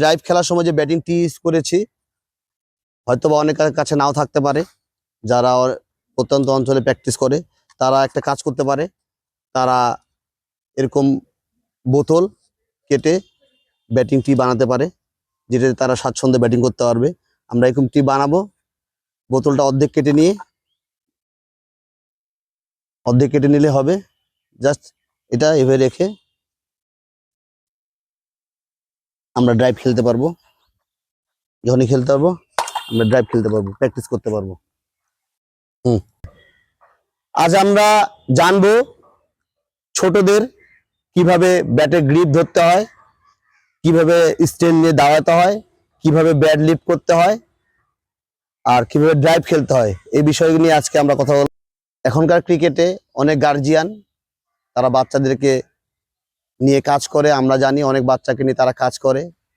Drive খেলার সময় যে ব্যাটিং টি ইউজ করেছি হয়তো বা অনেকের কাছে নাও থাকতে পারে, যারা প্রত্যন্ত অঞ্চলে প্র্যাকটিস করে তারা একটা কাজ করতে পারে, তারা এরকম বোতল কেটে ব্যাটিং টি বানাতে পারে, যেটাতে তারা স্বাচ্ছন্দ্যে ব্যাটিং করতে পারবে। আমরা এরকম টি বানাবো, বোতলটা অর্ধেক কেটে নিলে হবে। জাস্ট এটা এভাবে রেখে আমরা ড্রাইভ খেলতে পারবো, যখনই খেলতে পারবো আমরা ড্রাইভ খেলতে পারবো, প্র্যাকটিস করতে পারবো। আজ আমরা জানবো ছোটদের কিভাবে ব্যাটে গ্রিপ ধরতে হয়, কিভাবে স্ট্যান্ড নিয়ে দাঁড়াতে হয়, কিভাবে ব্যাট লিফট করতে হয়, আর কিভাবে ড্রাইভ খেলতে হয়, এই বিষয়গুলো নিয়ে আজকে আমরা কথা বলবো। এখনকার ক্রিকেটে অনেক গার্জিয়ান তারা বাচ্চাদেরকে নিয়ে কাজ করে, আমরা জানি অনেক বাচ্চাকে নিয়ে তারা কাজ করে,